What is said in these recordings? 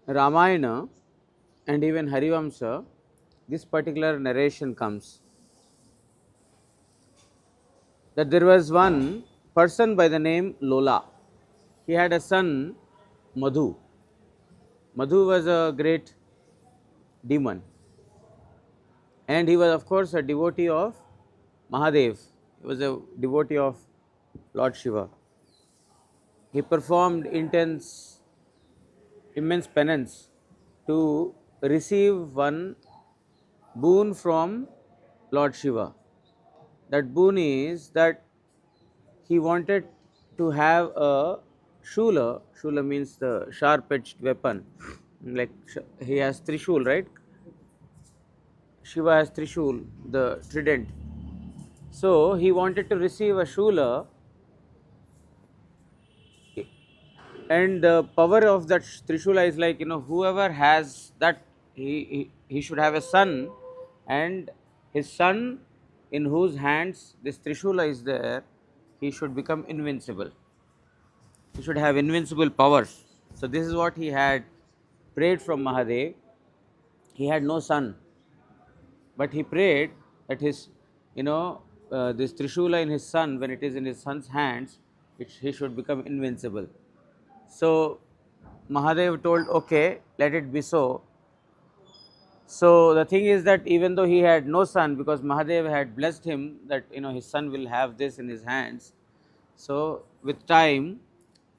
Ramayana and even Harivamsa, this particular narration comes that there was one person by the name Lola. He had a son, Madhu. Madhu was a great demon, and he was, of course, a devotee of Mahadev. He was a devotee of Lord Shiva. He performed immense penance to receive one boon from Lord Shiva. That boon is that he wanted to have a shula. Shula means the sharp edged weapon. Like he has Trishul, right? Shiva has Trishul, the trident. So he wanted to receive a shula, and the power of that Trishula is like, whoever has that, he should have a son, and his son in whose hands this Trishula is there, he should become invincible. He should have invincible powers. So this is what he had prayed from Mahadev. He had no son, but he prayed that this Trishula in his son, when it is in his son's hands, he should become invincible. So Mahadev told, okay, let it be so. So the thing is that even though he had no son, because Mahadev had blessed him that his son will have this in his hands. So with time,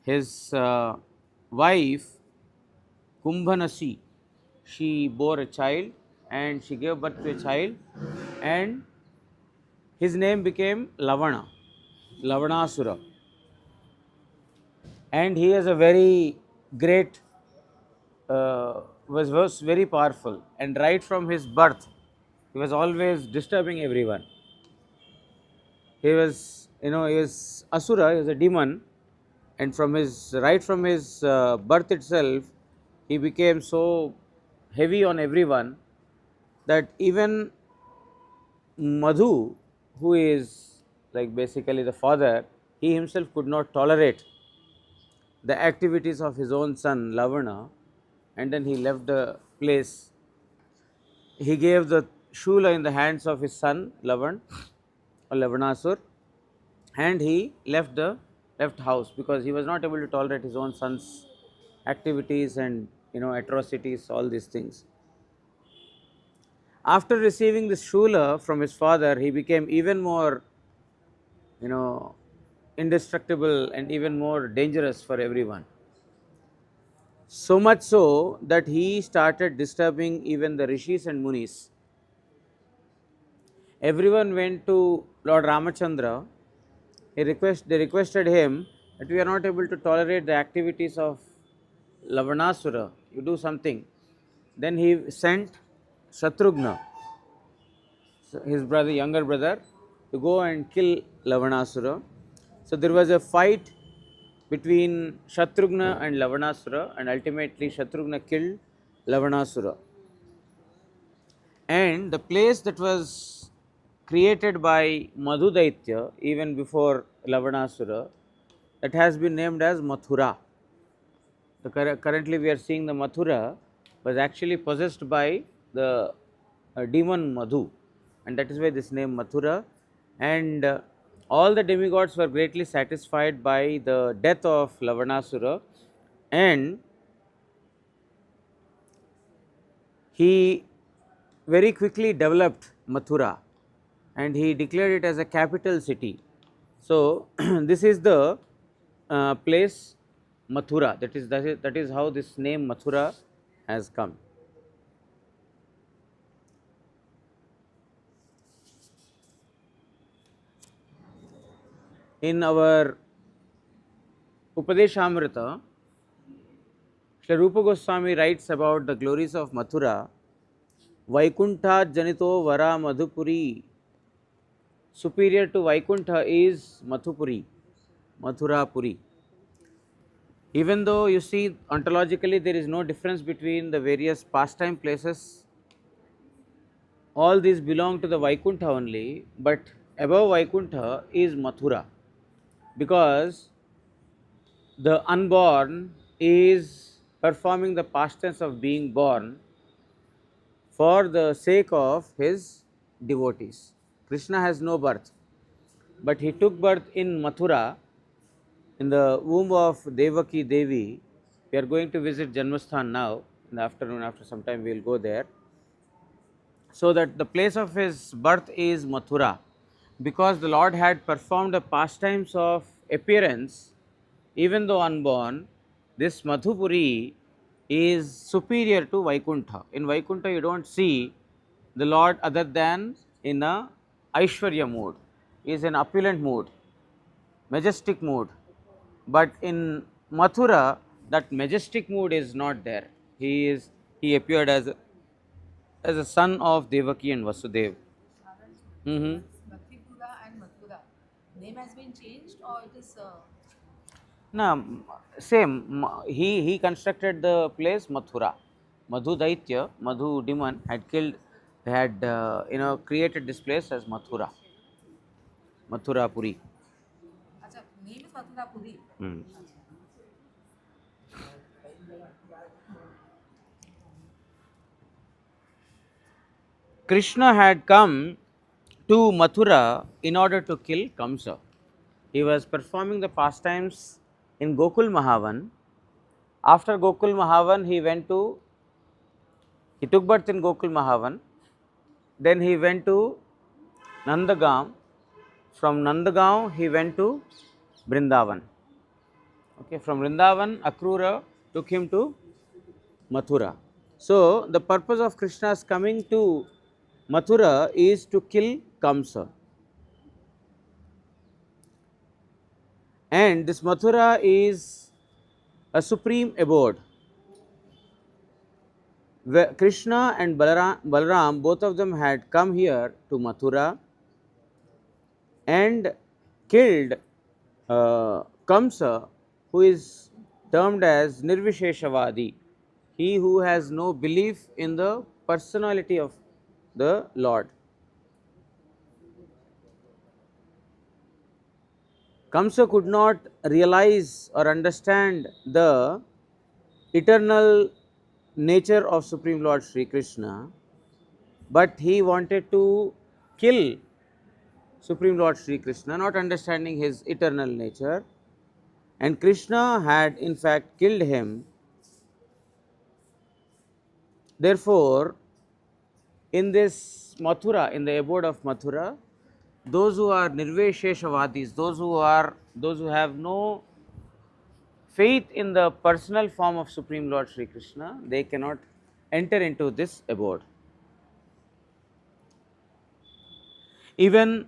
his wife Kumbhanasi, she bore a child and she gave birth to a child, and his name became Lavanasura, and he is a very great, was very powerful, and right from his birth, he was always disturbing everyone. He was Asura, he was a demon, and from his birth itself, he became so heavy on everyone that even Madhu, who is like basically the father, he himself could not tolerate the activities of his own son Lavana, and then he left the place. He gave the shula in the hands of his son Lavan or Lavanasur, and he left house because he was not able to tolerate his own son's activities and atrocities, all these things. After receiving this shula from his father, he became even more you know indestructible and even more dangerous for everyone. So much so that he started disturbing even the rishis and munis. Everyone went to Lord Ramachandra. They requested him that we are not able to tolerate the activities of Lavanasura. You do something. Then he sent Shatrughna, his brother, younger brother, to go and kill Lavanasura. So there was a fight between Shatrughna and Lavanasura, and ultimately Shatrughna killed Lavanasura. And the place that was created by Madhudaitya even before Lavanasura, that has been named as Mathura. Currently we are seeing the Mathura was actually possessed by the demon Madhu, and that is why this name Mathura. And all the demigods were greatly satisfied by the death of Lavanasura, and he very quickly developed Mathura, and he declared it as a capital city. So this is the place Mathura. That is how this name Mathura has come. In our Upadeshamrita, Sri Rupa Goswami writes about the glories of Mathura. Vaikuntha Janito Vara Madhupuri. Superior to Vaikuntha is Mathupuri, Mathurapuri. Even though you see ontologically there is no difference between the various pastime places, all these belong to the Vaikuntha only, but above Vaikuntha is Mathura, because the unborn is performing the past tense of being born for the sake of his devotees. Krishna has no birth, but he took birth in Mathura in the womb of Devaki Devi. We are going to visit Janmasthan now in the afternoon. After some time, we will go there. So that the place of his birth is Mathura, because the Lord had performed the pastimes of appearance, even though unborn. This Madhupuri is superior to Vaikuntha. In Vaikuntha, you don't see the Lord other than in a Aishwarya mood, he is an opulent mood, majestic mood. But in Mathura, that majestic mood is not there. He appeared as a son of Devaki and Vasudev. Mm-hmm. Mathura and Mathura, name has been changed or it is No, same. He constructed the place Mathura. Madhu Daitya, Madhu demon had killed, had created this place as Mathura, Mathura Puri. Acha, name is Mathura Puri. Hmm. Krishna had come to Mathura in order to kill Kamsa. He was performing the pastimes in Gokul Mahavan. After Gokul Mahavan, he took birth in Gokul Mahavan. Then he went to Nandagam. From Nandagaon, he went to Vrindavan. Okay, from Vrindavan, Akrura took him to Mathura. So, the purpose of Krishna's coming to Mathura is to kill Kamsa. And this Mathura is a supreme abode. Where Krishna and Balaram, both of them had come here to Mathura and killed Kamsa, who is termed as Nirvisheshavadi, he who has no belief in the personality of the Lord. Kamsa could not realize or understand the eternal nature of Supreme Lord Sri Krishna, but he wanted to kill Supreme Lord Sri Krishna, not understanding his eternal nature, and Krishna had in fact killed him. Therefore, in this Mathura, in the abode of Mathura, those who are Nirvesheshavadis, those who have no faith in the personal form of Supreme Lord Sri Krishna, they cannot enter into this abode. Even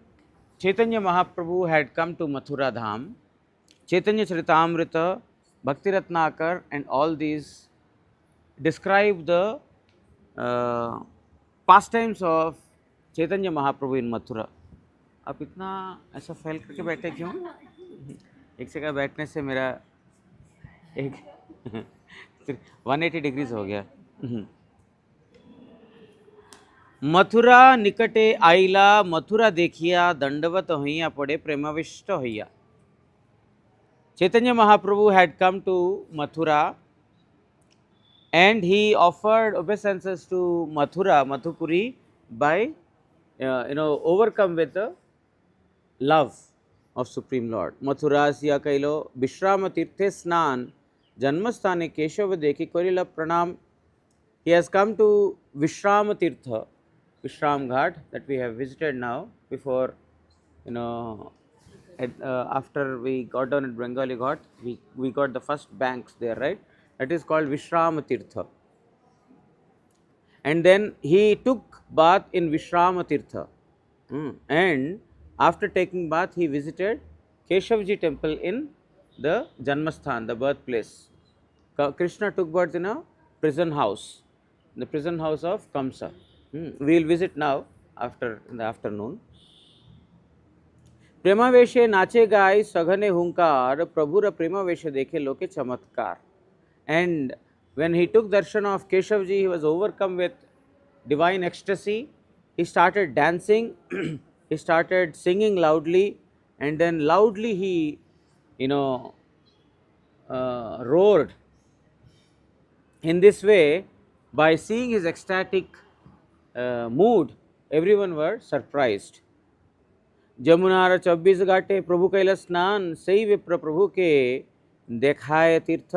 Chaitanya Mahaprabhu had come to Mathura Dham. Chaitanya Charitamrita, Bhakti Ratnakar, and all these describe the pastimes of Chaitanya Mahaprabhu इन मथुरा. आप इतना ऐसा फैल करके बैठे क्यों? एक जगह बैठने से मेरा एक 180 डिग्रीज हो गया. मथुरा निकटे आइला, मथुरा देखिया, दंडवत होइया पड़े, प्रेमाविष्ट होइया. Chaitanya Mahaprabhu had come to Mathura and he offered obeisances to Mathura, Madhupuri, by overcome with the love of Supreme Lord. Mathurasya kailo Vishram tirthe snan janmasthane Keshava dekhi korila pranam. He has come to Vishram Tirtha, Vishram Ghat, that we have visited now. Before, after we got down at Bengali Ghat, we got the first banks there, right? That is called Vishram Tirtha. And then he took bath in Vishram Tirtha. And after taking bath, he visited Keshavji temple in the Janmasthan, the birthplace. Krishna took birth in a prison house, the prison house of Kamsa. We will visit now in the afternoon. प्रेमावेशे नाचे गाय सघने हुंकार, प्रभुर प्रेमावेश देखे लोके चमत्कार. And when he took darshan of Keshavji, he was overcome with divine ecstasy. He started dancing, he started singing loudly, and then loudly he, roared In this way, by seeing his ecstatic mood, everyone were surprised. जमुनार 24 घाटे प्रभु कैल स्नान सही विप्र प्रभु के देखाए तीर्थ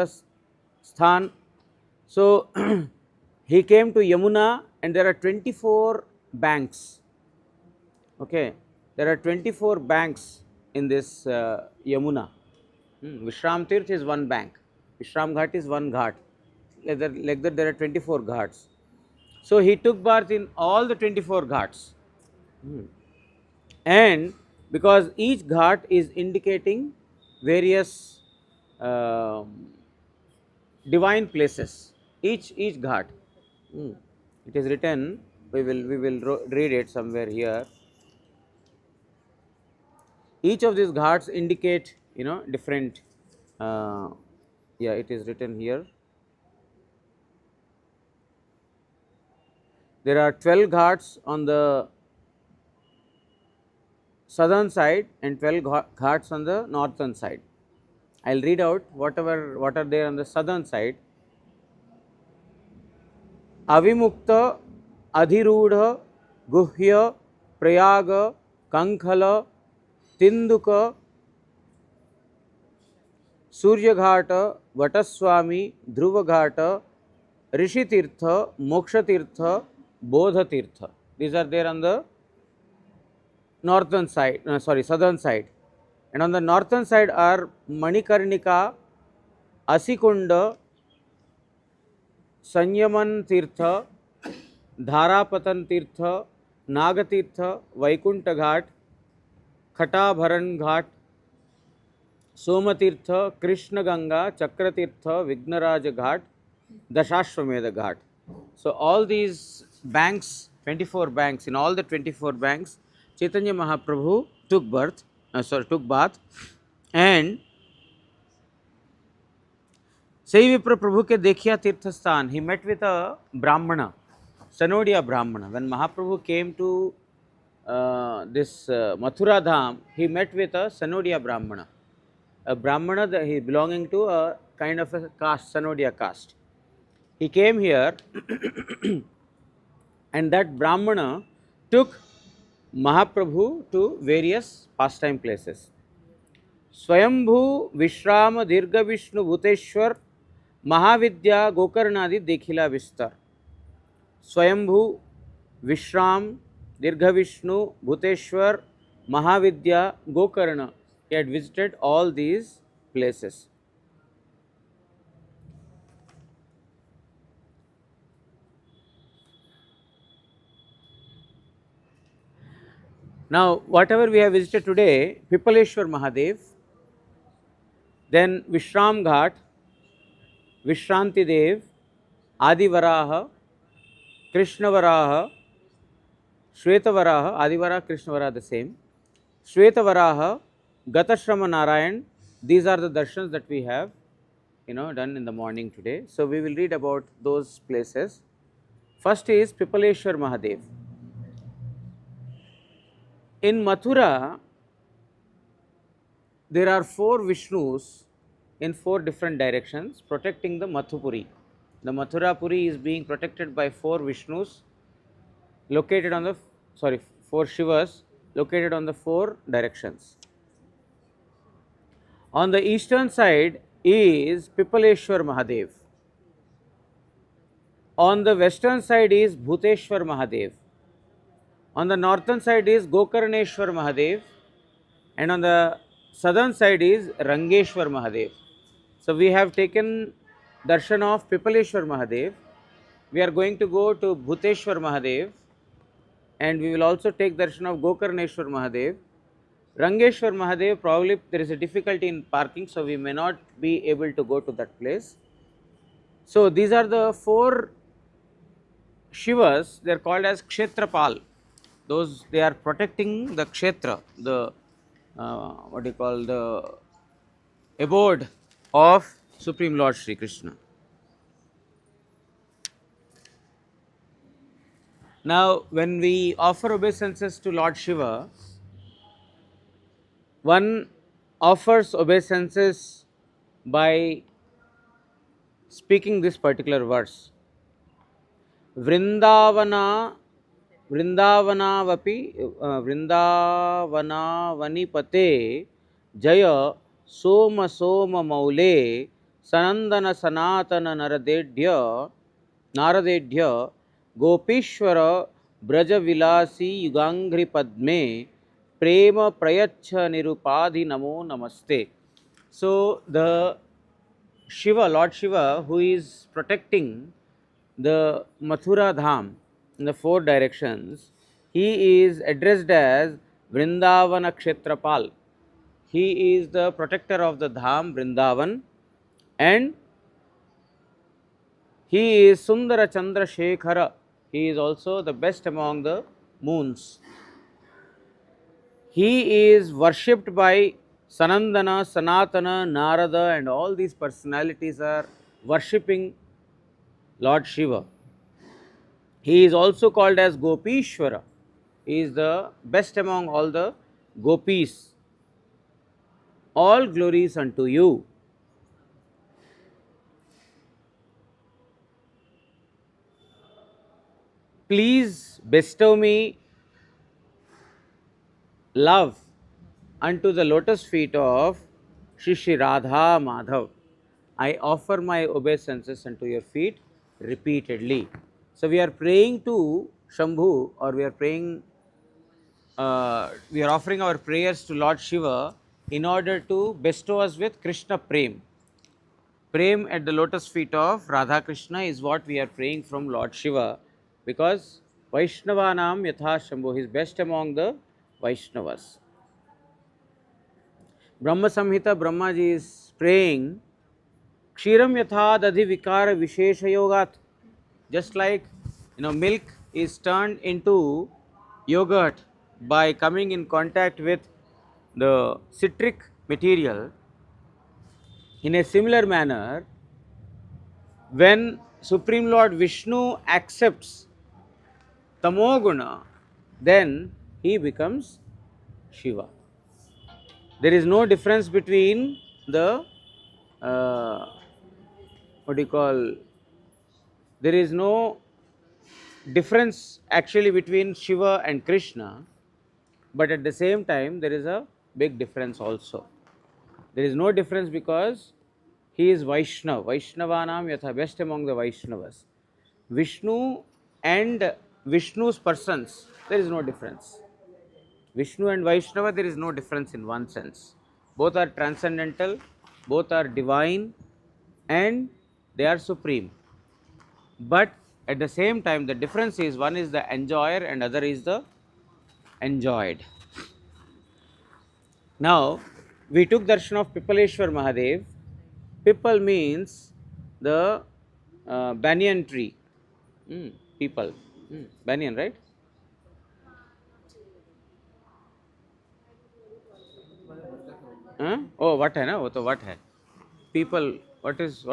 स्थान. So he came to Yamuna, and there are 24 banks. Okay, there are 24 banks in this Yamuna. Vishram Tirth is one bank, Vishram Ghat is one ghat. Like that, there are 24 ghats. So he took birth in all the 24 ghats. And because each ghat is indicating various divine places, each ghat, it is written, we will read it somewhere here. Each of these ghats indicate, different, yeah, it is written here. There are 12 ghats on the southern side and 12 ghats on the northern side. I will read out what are there on the southern side. Avimukta, Adhirudha, Guhya, Prayaga, Kankhala, Tinduka, Surya Ghata, Vataswami, Dhruva Ghata, Rishi Tirtha, Moksha Tirtha, Bodha Tirtha. These are there on the northern side, southern side. And on the northern side are Manikarnika, Asikunda, Sanyaman Tirtha, Dharapatan Tirtha, Nagatirtha, Vaikunta Ghat, Khatabharan Ghat, Somatirtha, Krishna Ganga, Chakratirtha, Vignaraja Ghat, Dashashwamedha Ghat. So all these banks, 24 banks, in all the 24 banks, Chaitanya Mahaprabhu took bath, and Sai Vipra Prabhu ke Dekhiya Tirthasthan, he met with a Brahmana, Sanodia Brahmana. When Mahaprabhu came to this Mathura dham, he met with a Sanodia Brahmana. A Brahmana, that he belonging to a kind of a caste, Sanodia caste. He came here and that Brahmana took Mahaprabhu to various pastime places. Swayambhu Vishram Dirga Vishnu Bhuteshwar Mahavidya Gokarnadi Dekhila Vistar. Swayambhu Vishram Dirga Vishnu Bhuteshwar Mahavidya Gokarna. He had visited all these places. Now, whatever we have visited today, Pipaleshwar Mahadev, then Vishram Ghat, Vishranti Dev, Adi Varaha, Krishna Varaha, Shweta Varaha, Adi Varaha, Krishna Varaha the same, Shweta Varaha, Gatashram Narayan. These are the darshans that we have, done in the morning today. So we will read about those places. First is Pipaleshwar Mahadev. In Mathura, there are 4 Vishnus in 4 different directions protecting the Mathupuri. The Mathura Puri is being protected by 4 Vishnus located on the, 4 Shivas located on the 4 directions. On the eastern side is Pipaleshwar Mahadev. On the western side is Bhuteshwar Mahadev. On the northern side is Gokarneshwar Mahadev, and on the southern side is Rangeshwar Mahadev. So we have taken darshan of Pipaleshwar Mahadev. We are going to go to Bhuteshwar Mahadev, and we will also take darshan of Gokarneshwar Mahadev. Rangeshwar Mahadev, probably there is a difficulty in parking, so we may not be able to go to that place. So these are the 4 Shivas. They are called as Kshetrapal. Those, they are protecting the Kshetra, the the abode of Supreme Lord Shri Krishna. Now, when we offer obeisances to Lord Shiva, one offers obeisances by speaking this particular verse. Vrindavana, Vrindavanavapi, Vrindavanavani Jaya Soma Soma Maule Sanandana Sanatana Naradedhya Gopishwara Braja Vilasi Yugangri Padme Prema Prayacha Nirupadhi Namo Namaste. So the Shiva, Lord Shiva, who is protecting the Mathura Dham in the four directions, he is addressed as Vrindavana Kshetrapal. He is the protector of the Dham Vrindavan, and he is Sundara Chandra Shekhara. He is also the best among the moons. He is worshipped by Sanandana, Sanatana, Narada, and all these personalities are worshipping Lord Shiva. He is also called as Gopishwara. He is the best among all the gopis. All glories unto you. Please bestow me love unto the lotus feet of Shri Shri Radha Madhav. I offer my obeisances unto your feet repeatedly. So we are praying to Shambhu, or we are offering our prayers to Lord Shiva in order to bestow us with Krishna Prem. Prem at the lotus feet of Radha Krishna is what we are praying from Lord Shiva, because Vaishnavanam Yatha Shambhu, he is best among the Vaishnavas. Brahma Samhita, Brahmaji is praying Kshiram Yatha Dadhi Vikara Vishesha Yogat. Just like milk is turned into yogurt by coming in contact with the citric material, in a similar manner, when Supreme Lord Vishnu accepts Tamoguna, then he becomes Shiva. There is no difference between the what do you call, there is no difference actually between Shiva and Krishna, but at the same time there is a big difference also. There is no difference because he is Vaishnava. Vaishnavanam Yatha, best among the Vaishnavas. Vishnu and Vishnu's persons, there is no difference. Vishnu and Vaishnava, there is no difference in one sense. Both are transcendental, both are divine, and they are supreme. But at the same time, the difference is one is the enjoyer and other is the enjoyed. Now, we took darshan of Pipaleshwar Mahadev. Pipal means the banyan tree. People. Banyan, right? Oh, what hai na? वो तो what hai? People. What is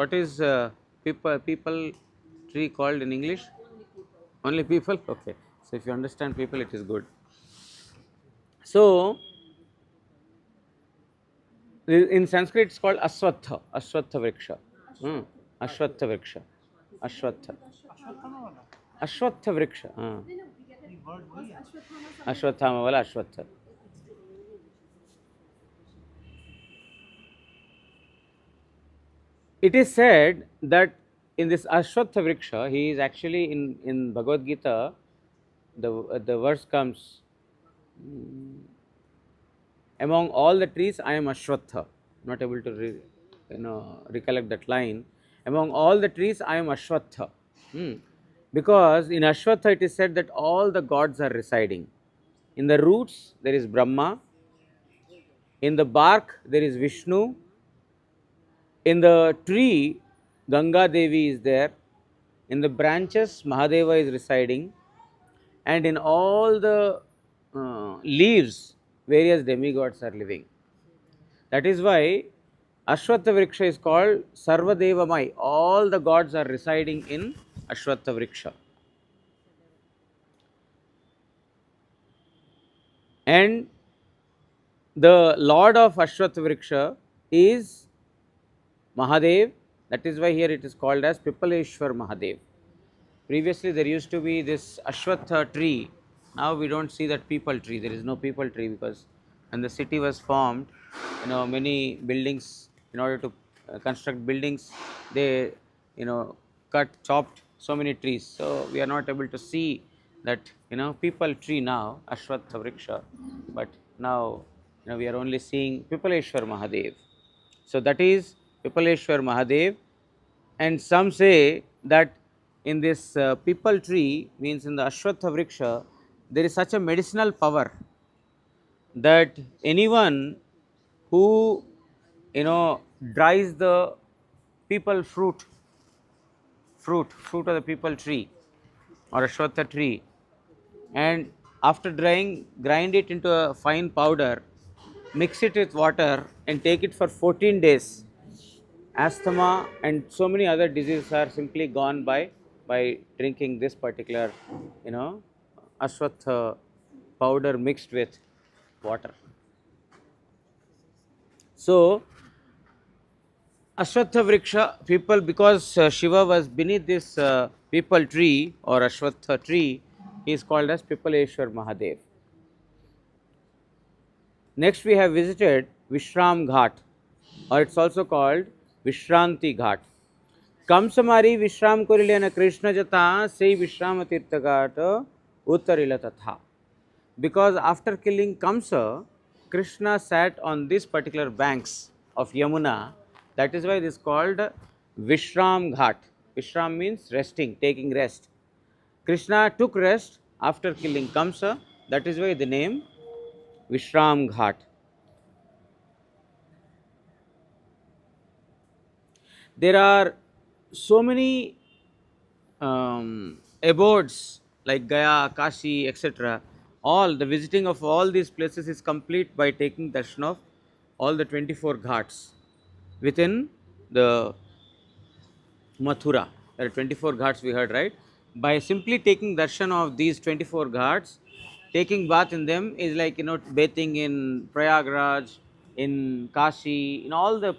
people tree called in English? Only people. Okay. So if you understand people, it is good. So in Sanskrit it's called Aswatha. Aswatha vriksha. Ashwatha vriksha. Ashwatha. Ashwatha vriksha. Ashwathama wala Ashwatha. It is said that in this Ashwatha vriksha, he is actually in Bhagavad Gita, the verse comes, among all the trees I am Ashwatha. Not able to recollect that line. Among all the trees I am Ashwatha. Because in Ashwatha it is said that all the gods are residing. In the roots there is Brahma, in the bark there is Vishnu, in the tree Ganga Devi is there, in the branches Mahadeva is residing, and in all the leaves various demigods are living. That is why Ashwatha Vriksha is called Sarvadevamai. All the gods are residing in Ashwatha Vriksha. And the Lord of Ashwatha Vriksha is Mahadev, That is why here it is called as Pipaleshwar Mahadev. Previously, there used to be this Ashwatha tree. Now we don't see that people tree. There is no people tree because when the city was formed, many buildings, in order to construct buildings, they, chopped so many trees. So we are not able to see that, people tree now, Ashwatha Vriksha. But now, we are only seeing Pipaleshwar Mahadev. So that is Pipaleshwar Mahadev, and some say that in this people tree, means in the Ashwatha Vriksha, there is such a medicinal power that anyone who, dries the people fruit of the people tree or Ashwatha tree, and after drying, grind it into a fine powder, mix it with water and take it for 14 days. Asthma and so many other diseases are simply gone by drinking this particular, you know, ashwatha powder mixed with water. So, Ashwatha Vriksha people, because Shiva was beneath this people tree or Ashwatha tree, he is called as Pipaleshwar Mahadev. Next, we have visited Vishram Ghat, or it's also called Vishranti Ghat. कंसमारी विश्राम करिलेन कृष्ण जता से विश्राम तीर्थ घाट उत्तरिल तथा. Because after killing Kamsa, Krishna sat on this particular banks of Yamuna. That is why it is called Vishram Ghat. Vishram means resting, taking rest. Krishna took rest after killing Kamsa. That is why the name Vishram Ghat. There are so many abodes like Gaya, Kashi, etc. All the visiting of all these places is complete by taking darshan of all the 24 ghats within the Mathura. There are 24 ghats, we heard, right? By simply taking darshan of these 24 ghats, taking bath in them is like, bathing in Prayagraj, in Kashi, in all the,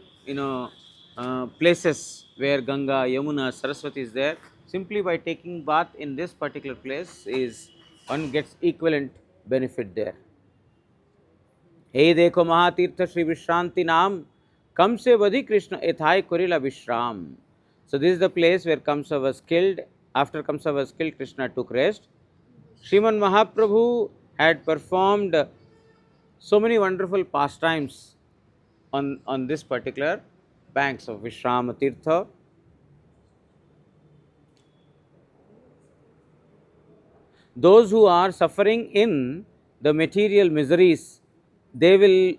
places where Ganga, Yamuna, Saraswati is there. Simply by taking bath in this particular place is one gets equivalent benefit there. हे देखो महातीर्थ श्री विश्रांति नाम कम से बधि Krishna एथाय Kurilla विश्राम. So this is the place where Kamsa was killed. After Kamsa was killed, Krishna took rest. Sriman Mahaprabhu had performed so many wonderful pastimes on this particular banks of Vishrama Tirtha. Those who are suffering in the material miseries, they will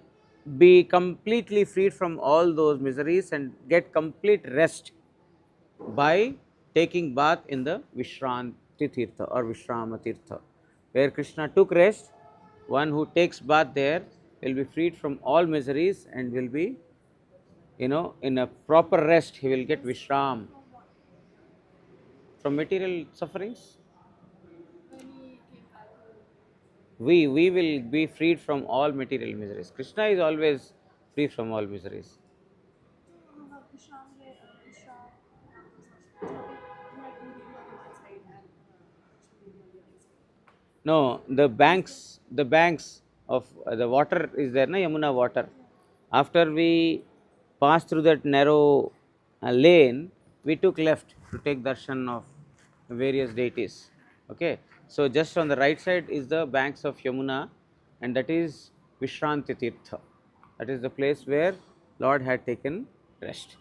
be completely freed from all those miseries and get complete rest by taking bath in the Vishranti Tirtha or Vishrama Tirtha, where Krishna took rest. One who takes bath there will be freed from all miseries and will be, in a proper rest. He will get Vishram from material sufferings. We will be freed from all material miseries. Krishna is always free from all miseries. No, the banks of the water is there, na Yamuna water. After we passed through that narrow lane, we took left to take darshan of various deities. Okay, so just on the right side is the banks of Yamuna, and that is Vishranti Tirtha. That is the place where Lord had taken rest.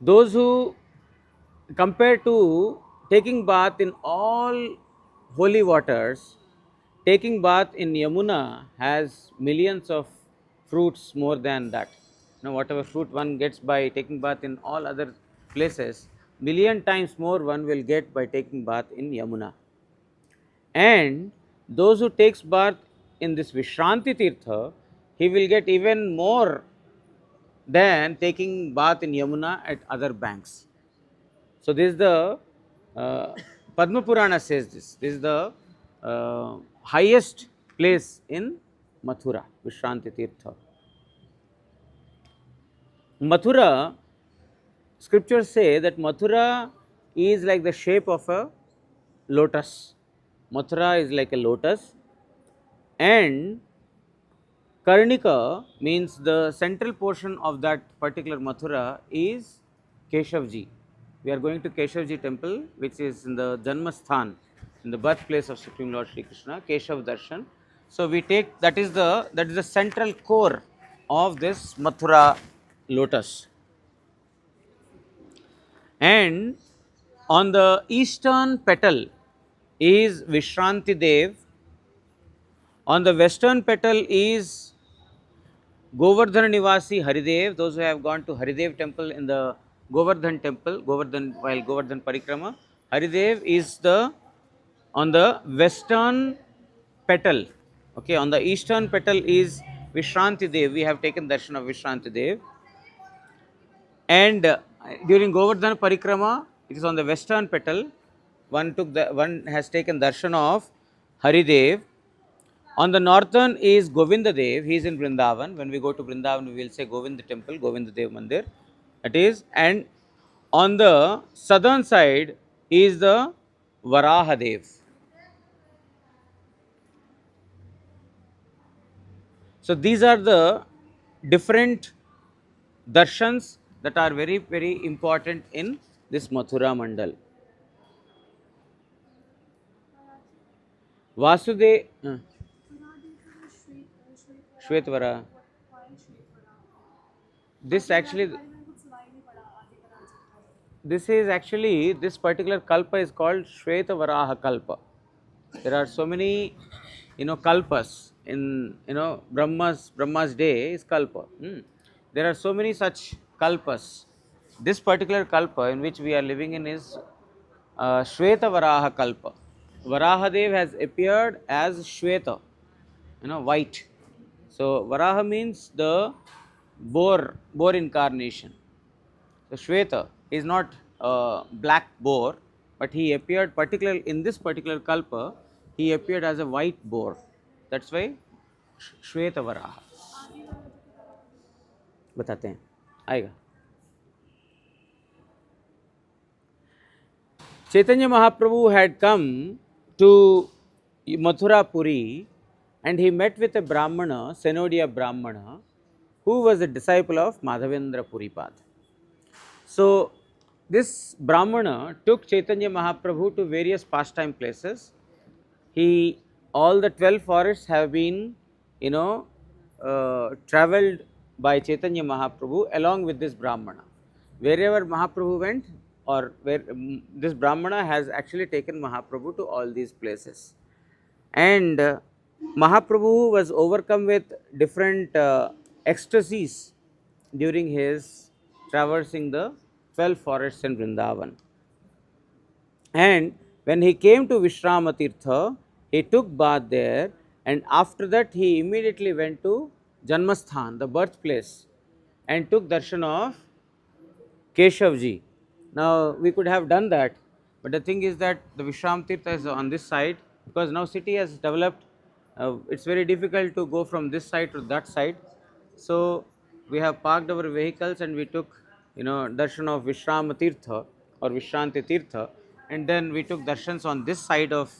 Those who, compared to taking bath in all holy waters, taking bath in Yamuna has millions of fruits more than that. Whatever fruit one gets by taking bath in all other places, million times more one will get by taking bath in Yamuna. And those who takes bath in this Vishranti Tirtha, he will get even more than taking bath in Yamuna at other banks. So this is the Padma Purana says this. This is the highest place in Mathura, Vishranti Tirtha. Mathura, scriptures say that Mathura is like the shape of a lotus. Mathura is like a lotus, and Karnika means the central portion of that particular Mathura is Keshavji. We are going to Keshavji temple, which is in the Janmasthan, in the birthplace of Supreme Lord Shri Krishna, Keshav Darshan. So we take that is the central core of this Mathura lotus. And on the eastern petal is Vishranti Dev. On the western petal is Govardhan Nivasi Haridev. Those who have gone to Haridev temple in the Govardhan temple, Govardhan while Govardhan Parikrama, Haridev is the on the western petal. Okay, on the eastern petal is Vishranti Dev. We have taken darshan of Vishranti Dev. And during Govardhan Parikrama, it is on the western petal. One has taken darshan of Haridev. On the northern is Govinda Dev. He is in Vrindavan. When we go to Vrindavan, we will say Govinda temple, Govinda Dev Mandir. That is, and on the southern side is the Varaha Dev. So these are the different darshans that are very, very important in this Mathura Mandal. Vasudev, Shweta Varaha. This actually, this is actually, this particular kalpa is called Shweta Varaha kalpa. There are so many, kalpas in, Brahma's day is kalpa. There are so many such kalpas. This particular kalpa in which we are living in is Shweta Varaha kalpa. Varahadev has appeared as Shweta, white. So Varaha means the boar incarnation. So Shweta is not a black boar, but he appeared particularly in this particular kalpa, he appeared as a white boar. That's why Shweta Varaha. बताते हैं आएगा. Chaitanya Mahaprabhu had come to Mathura Puri and he met with a Brahmana, Senodia Brahmana, who was a disciple of Madhavendra Puripad. So this Brahmana took Chaitanya Mahaprabhu to various pastime places. All the 12 forests have been, travelled by Chaitanya Mahaprabhu along with this Brahmana. Wherever Mahaprabhu went, or where this Brahmana has actually taken Mahaprabhu to all these places. And Mahaprabhu was overcome with different ecstasies during his traversing the 12 forests in Vrindavan. And when he came to Vishrama Tirtha, he took bath there, and after that he immediately went to Janmasthan, the birthplace, and took darshan of Keshavji. Now we could have done that, but the thing is that the Vishram Tirtha is on this side, because now city has developed. It's very difficult to go from this side to that side. So we have parked our vehicles and we took, darshan of Vishram Tirtha or Vishranti Tirtha, and then we took darshans on this side of,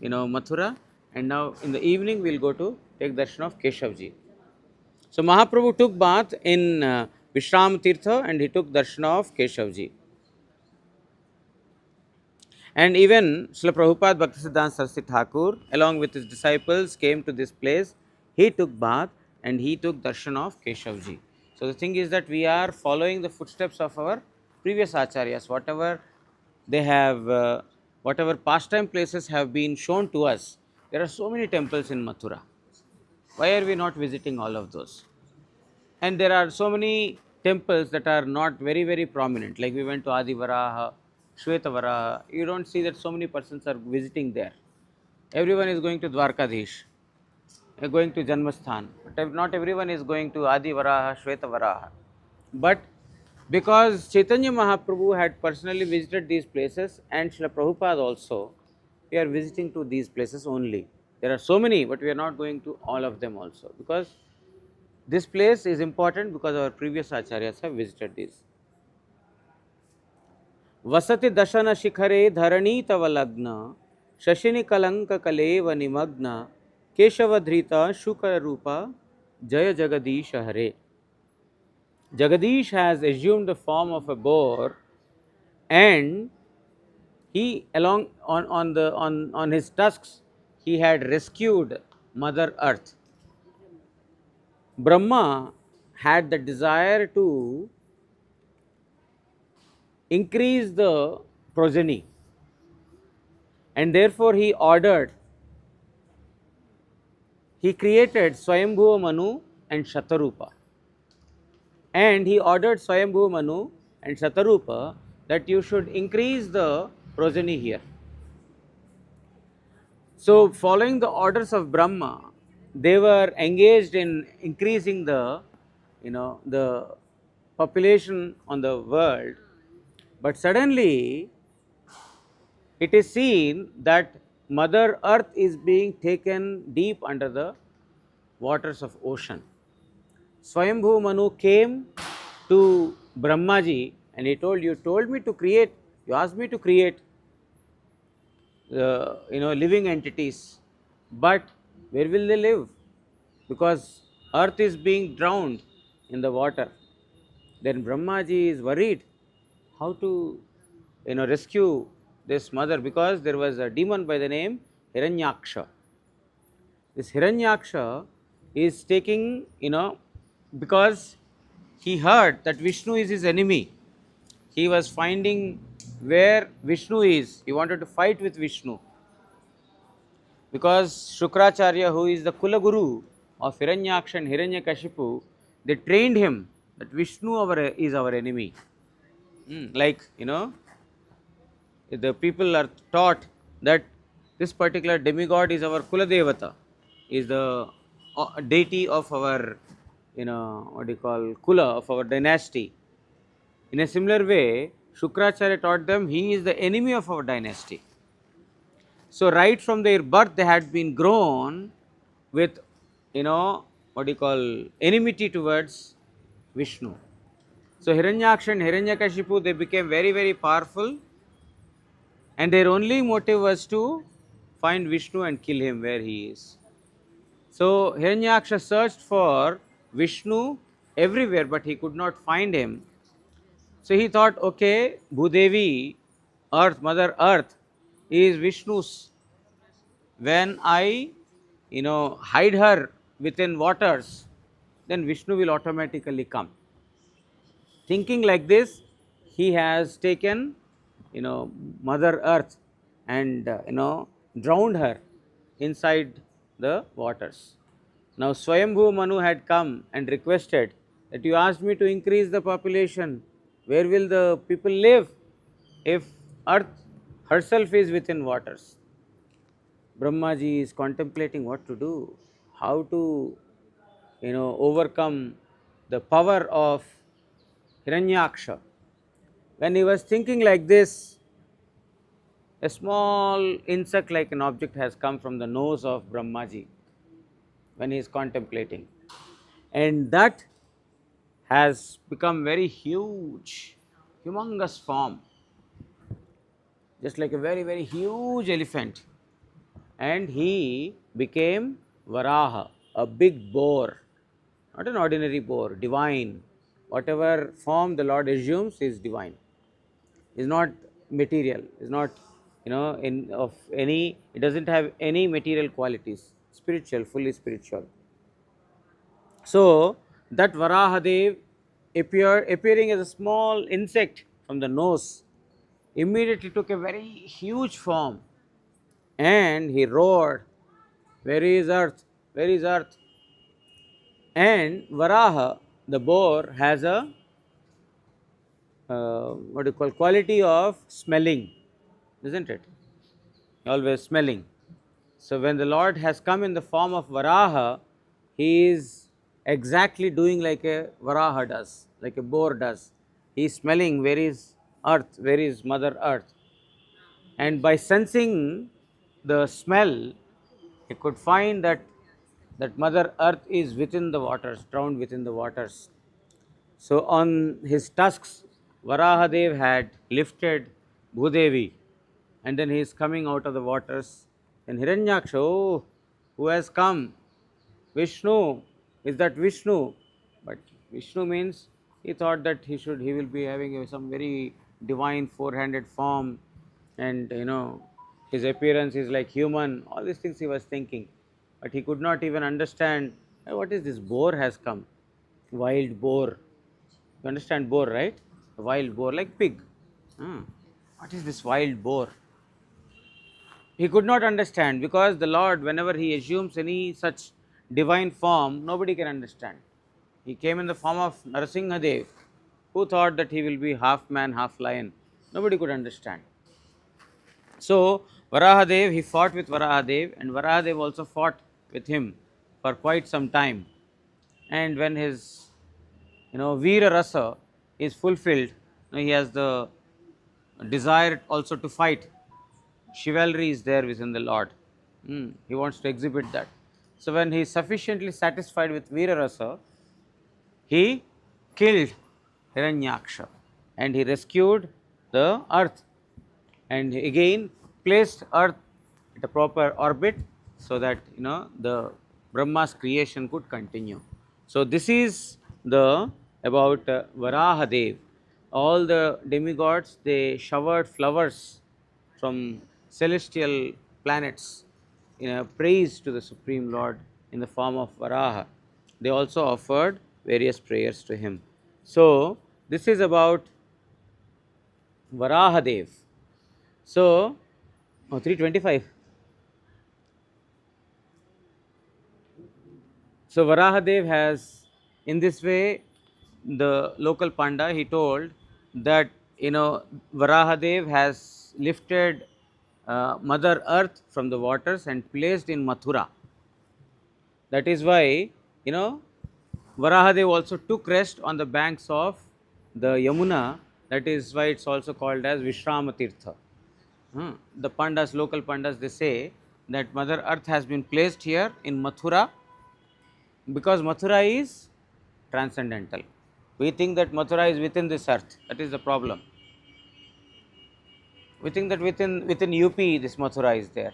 Mathura, and now in the evening we will go to take darshan of Keshavji. So Mahaprabhu took bath in Vishram Tirtha and he took darshan of Keshavji. And even Srila Prabhupada Bhaktisiddhanta Saraswati Thakur, along with his disciples, came to this place. He took bath and he took darshan of Keshavji. So the thing is that we are following the footsteps of our previous acharyas. Whatever they have, whatever pastime places have been shown to us. There are so many temples in Mathura. Why are we not visiting all of those? And there are so many temples that are not very, very prominent. Like we went to Adi Varaha, Shweta Varaha. You don't see that so many persons are visiting there. Everyone is going to Dwarkadhish, going to Janmasthan. But not everyone is going to Adi Varaha, Shweta Varaha. But because Chaitanya Mahaprabhu had personally visited these places and Srila Prabhupada also, we are visiting to these places only. There are so many, but we are not going to all of them also, because this place is important because our previous acharyas have visited this. वसति दशन शिखरे धरणी तव लग्न शशिनि कलंक कलेव निमग्न केशवधृत शुक रूप जय जगदीश हरे. Jagadish has assumed the form of a boar, and he along on his tusks he had rescued Mother Earth. Brahma had the desire to increase the progeny, and therefore he created Swayambhuva Manu and Shatarupa, and he ordered Swayambhuva Manu and Shatarupa that you should increase the progeny here. So, following the orders of Brahma, they were engaged in increasing the population on the world, but suddenly it is seen that Mother Earth is being taken deep under the waters of ocean. Swayambhu Manu came to Brahmaji and he told, you told me to create, you asked me to create living entities, but where will they live? Because earth is being drowned in the water. Then Brahmaji is worried how to rescue this mother, because there was a demon by the name Hiranyaksha. This Hiranyaksha is taking, because he heard that Vishnu is his enemy. He was finding where Vishnu is. He wanted to fight with Vishnu, because Shukracharya, who is the Kula Guru of Hiranyaksha and Hiranyakashipu, they trained him that Vishnu is our enemy. Like, the people are taught that this particular demigod is our Kula Devata, is the deity of our, Kula, of our dynasty. In a similar way, Shukracharya taught them he is the enemy of our dynasty. So, right from their birth, they had been grown with, enmity towards Vishnu. So, Hiranyaksha and Hiranyakashipu, they became very, very powerful, and their only motive was to find Vishnu and kill him where he is. So, Hiranyaksha searched for Vishnu everywhere, but he could not find him. So, he thought, okay, Bhudevi, Earth, Mother Earth, is Vishnu's. When I, hide her within waters, then Vishnu will automatically come. Thinking like this, he has taken, Mother Earth and, drowned her inside the waters. Now, Swayambhu Manu had come and requested that you asked me to increase the population. Where will the people live if Earth herself is within waters? Brahmaji is contemplating what to do, how to, overcome the power of Hiranyaksha. When he was thinking like this, a small insect like an object has come from the nose of Brahmaji when he is contemplating, and that has become very huge, humongous form, just like a very, very huge elephant, and he became Varaha, a big boar, not an ordinary boar, divine. Whatever form the Lord assumes is divine, is not material, is not, it doesn't have any material qualities, spiritual, fully spiritual. So, that Varahadev appearing as a small insect from the nose, immediately took a very huge form, and he roared, where is earth, where is earth? And Varaha, the boar, has a quality of smelling, isn't it? Always smelling. So, when the Lord has come in the form of Varaha, he is exactly doing like a Varaha does, like a boar does. He is smelling where is earth, where is Mother Earth, and by sensing the smell, He could find that Mother Earth is within the waters, drowned within the waters. So on his tusks, Varahadev had lifted Bhudevi, and then he is coming out of the waters. And Hiranyaksha, oh, who has come? Vishnu, is that Vishnu? But Vishnu means he thought that he will be having some very divine four-handed form, and his appearance is like human. All these things he was thinking, but he could not even understand what is this boar has come, wild boar. You understand boar, right? A wild boar, like pig. Hmm. What is this wild boar? He could not understand, because the Lord, whenever he assumes any such divine form, nobody can understand. He came in the form of Narasimhadev. Who thought that he will be half man, half lion? Nobody could understand. So Varahadev, he fought with Varahadev, and Varahadev also fought with him for quite some time. And when his Veera Rasa is fulfilled, he has the desire also to fight. Chivalry is there within the Lord. He wants to exhibit that. So when he is sufficiently satisfied with Veera Rasa, he killed Hiranyaksha and he rescued the earth, and he again placed earth at a proper orbit, so that the Brahma's creation could continue. So this is the about Varahadev. All the demigods, they showered flowers from celestial planets in a praise to the Supreme Lord in the form of Varaha. They also offered various prayers to him. So this is about Varahadev. So, 325. So Varahadev has, in this way, the local panda, he told that Varahadev has lifted Mother Earth from the waters and placed in Mathura. That is why Varahadev also took rest on the banks of the Yamuna. That is why it's also called as Vishram Tirtha. The pandas, local pandas, they say that Mother Earth has been placed here in Mathura, because Mathura is transcendental. We think that Mathura is within this earth. That is the problem. We think that within UP this Mathura is there.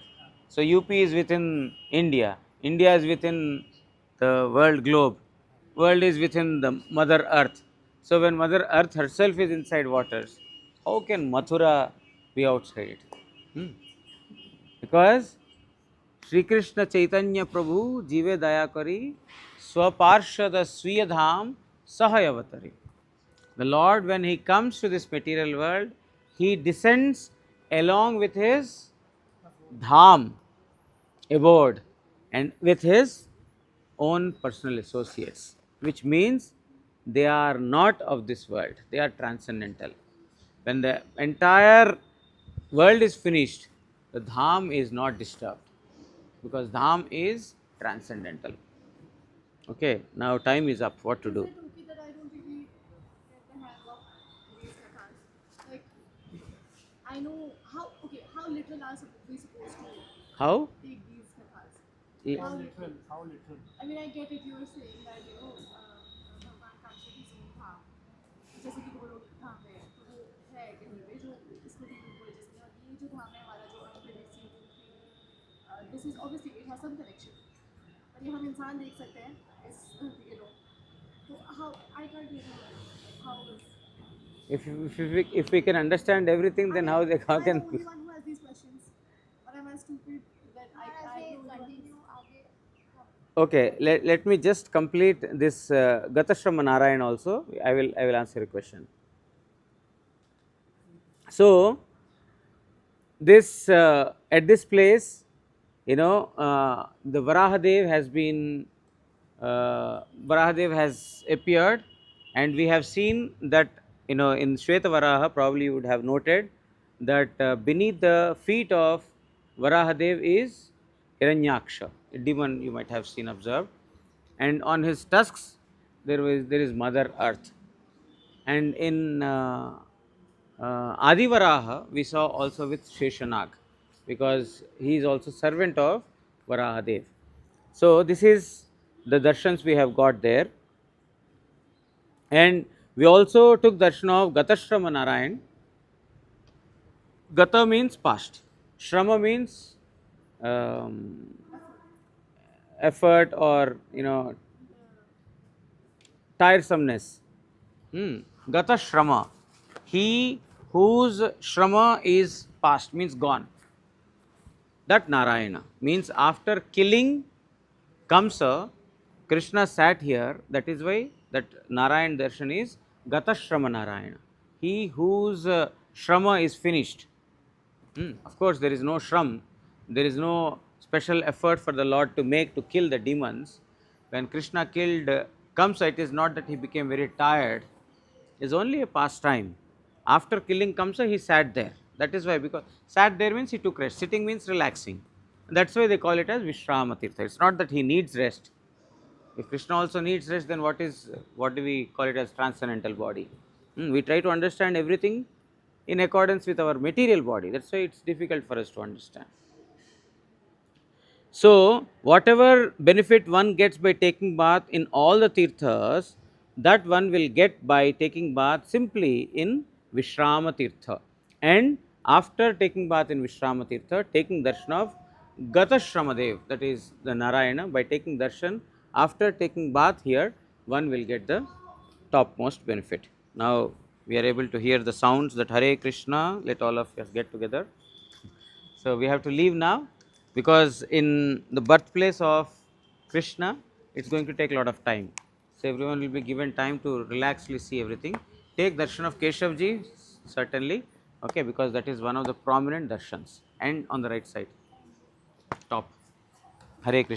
So UP is within India. India is within the world globe. World is within the Mother Earth. So when Mother Earth herself is inside waters, how can Mathura be outside it? Because Shri Krishna Chaitanya Prabhu Jive Daya Kari Swaparshada Swiya Dham Sahayavatari. The Lord, when he comes to this material world, he descends along with his dham, abode, and with his own personal associates, which means they are not of this world, they are transcendental. When the entire world is finished, the dham is not disturbed, because dham is transcendental. Okay, now time is up. What to Is do? it okay that I don't really get the hang of these kathas? Like, I know how little are we supposed to How? take these kathas? Ye- How Literal, how literal. I mean, I get it. You were saying that भगवान comes with his own धाम. जैसे कि वो लोग धाम है, तो वो है कहीं पे जो इसमें भी बोले जिसमें और ये जो धाम है हमारा जो अनप्रेडिक्टेड this is obviously it has some connection. पर ये हम इंसान देख सकते हैं इस धरती के लोग. तो how I can't really how is if we can understand everything, then how I'm the can only one who has these questions, or am I stupid that I know continue okay, let me just complete this Gatashram Narayan also. I will answer your question. So this at this place, the Varahadev has been Varahadev has appeared, and we have seen that in Shweta Varaha, probably you would have noted that beneath the feet of Varahadev is Hiranyaksha, a demon you might have seen observed, and on his tusks there is Mother Earth. And in Adivaraha, we saw also with Sheshanag, because he is also servant of Varaha Dev. So this is the darshans we have got there, and we also took darshan of Gatashram Narayan. Gata means past, Shrama means um, effort, or tiresomeness. Gata Shrama. He whose Shrama is past, means gone. That Narayana means after killing Kamsa, Krishna sat here. That is why that Narayan darshan is Gata Shrama Narayana. He whose Shrama is finished. Of course, there is no Shram, there is no special effort for the Lord to make to kill the demons. When Krishna killed Kamsa, it is not that he became very tired, it is only a pastime. After killing Kamsa, he sat there. That is why, because sat there means he took rest, sitting means relaxing. That's why they call it as Vishrama Tirtha. It's not that he needs rest. If Krishna also needs rest, then what do we call it as transcendental body? We try to understand everything in accordance with our material body. That's why it's difficult for us to understand. So, whatever benefit one gets by taking bath in all the tirthas, that one will get by taking bath simply in Vishrama Tirtha. And after taking bath in Vishrama Tirtha, taking darshan of Gatashram Dev, that is the Narayana, by taking darshan after taking bath here, one will get the topmost benefit. Now we are able to hear the sounds that Hare Krishna, let all of us get together. So we have to leave now, because in the birthplace of Krishna, it's going to take a lot of time. So everyone will be given time to relaxedly see everything. Take darshan of Keshavji, certainly, okay, because that is one of the prominent darshans, and on the right side, top. Hare Krishna.